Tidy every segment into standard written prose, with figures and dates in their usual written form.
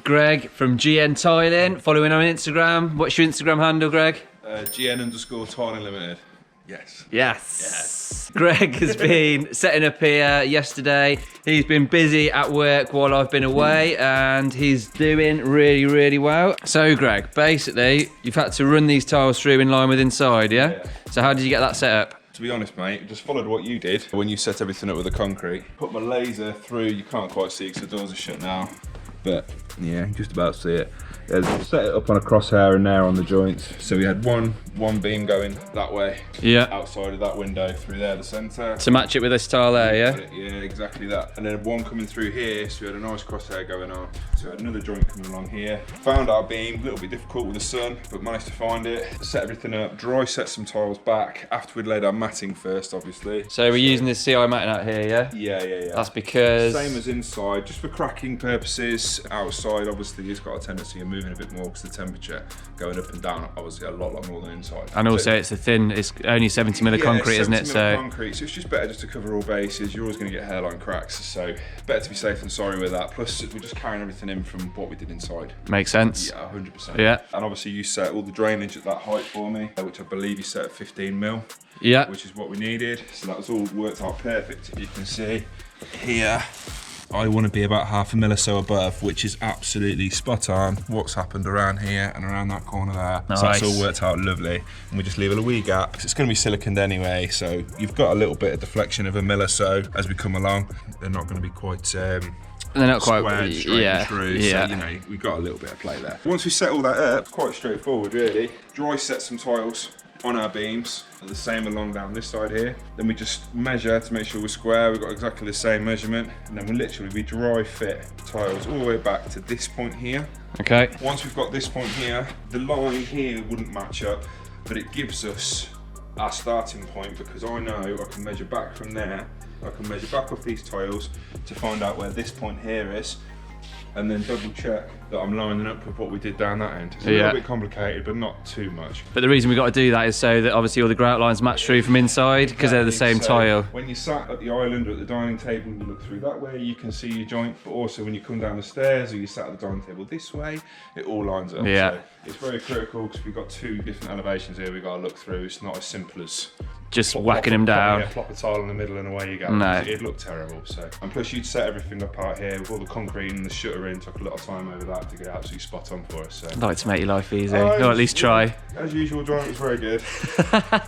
Greg from GN Tiling, following on Instagram. What's your Instagram handle, Greg? GN_Tiling Limited. Yes. Greg has been setting up here yesterday. He's been busy at work while I've been away, and he's doing really, really well. So, Greg, basically, you've had to run these tiles through in line with inside, yeah? So how did you get that set up? To be honest, mate, just followed what you did when you set everything up with the concrete. Put my laser through, you can't quite see because the doors are shut now, but yeah, just about see it. Yeah, set it up on a crosshair and there on the joints. So we had one beam going that way, outside of that window, through there, the centre. To match it with this tile there, yeah? Yeah, exactly that. And then one coming through here, so we had a nice crosshair going on. So we had another joint coming along here. Found our beam, a little bit difficult with the sun, but managed to find it. Set everything up, dry set some tiles back after we'd laid our matting first, obviously. So we're using this CI matting out here, yeah? Yeah. That's because... Same as inside, just for cracking purposes. Outside, obviously, it's got a tendency of moving a bit more because the temperature going up and down, obviously, a lot more than inside. And also, it's it's only 70 mil of concrete, isn't it? So concrete, so it's just better just to cover all bases. You're always going to get hairline cracks, so better to be safe than sorry with that. Plus, we're just carrying everything in from what we did inside. Makes sense. Yeah, 100%. Yeah. And obviously, you set all the drainage at that height for me, which I believe you set at 15 mil. Yeah. Which is what we needed. So that was all worked out perfect. If you can see here, I want to be about 0.5 mil or so above, which is absolutely spot on what's happened around here and around that corner there. Nice. So that's all worked out lovely. And we just leave a wee gap, because it's going to be siliconed anyway, so you've got a little bit of deflection of 1 mil or so as we come along. They're not going to be quite they're not quite squared, straight and true, so you know, we've got a little bit of play there. Once we set all that up, it's quite straightforward really. Dry set some tiles on our beams, the same along down this side here. Then we just measure to make sure we're square, we've got exactly the same measurement, and then we dry fit tiles all the way back to this point here. Okay. Once we've got this point here, the line here wouldn't match up, but it gives us our starting point, because I know I can measure back from there, I can measure back off these tiles to find out where this point here is, and then double check that I'm lining up with what we did down that end. It's a little bit complicated, but not too much. But the reason we've got to do that is so that obviously all the grout lines match through from inside, because they're the same tile. When you sat at the island or at the dining table and you look through that way, you can see your joint, but also when you come down the stairs or you sat at the dining table this way, it all lines up. Yeah. So it's very critical, because we've got 2 different elevations here we've got to look through. It's not as simple as just whacking them down. Plop a tile in the middle and away you go. No. It'd look terrible. So, and plus you'd set everything up out here with all the concrete and the shutter in. Took a lot of time over that to get absolutely spot on for us. So. I'd like to make your life easy, or at least try. As usual, joint was very good.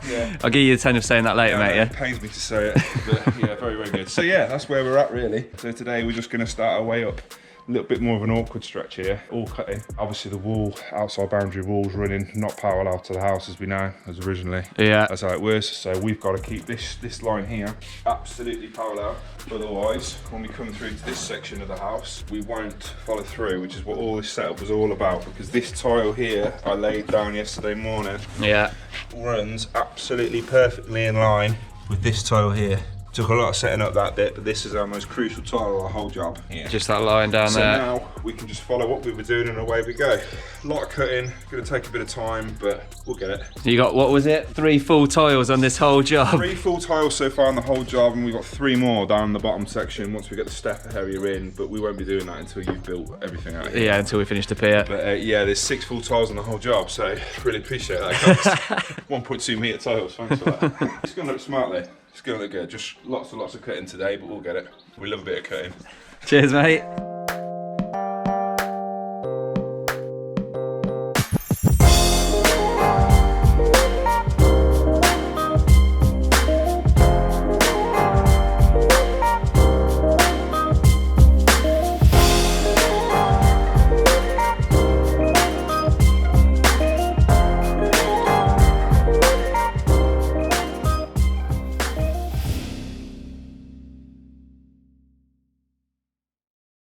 Yeah. I'll give you the 10 of saying that later, mate. Yeah. It pains me to say it, but yeah, very good. So yeah, that's where we're at really. So today we're just going to start our way up. A little bit more of an awkward stretch here, all cutting. Obviously the wall, outside boundary wall's running not parallel to the house as we know, as originally. Yeah. That's how it was. So we've got to keep this line here absolutely parallel. Otherwise, when we come through to this section of the house, we won't follow through, which is what all this setup was all about, because this tile here I laid down yesterday morning runs absolutely perfectly in line with this tile here. Took a lot of setting up that bit, but this is our most crucial tile of the whole job. Yeah. Just that line down there. So now we can just follow what we were doing and away we go. A lot of cutting, going to take a bit of time, but we'll get it. You got, what was it, 3 full tiles on this whole job? 3 full tiles so far on the whole job, and we've got 3 more down the bottom section once we get the step area in, but we won't be doing that until you've built everything out here. Yeah, until we finish the pier. But yeah, there's 6 full tiles on the whole job, so really appreciate that, guys. 1.2 metre tiles, thanks for that. It's going to look smartly. It's going to look good. Just lots and lots of cutting today, but we'll get it. We love a bit of cutting. Cheers, mate.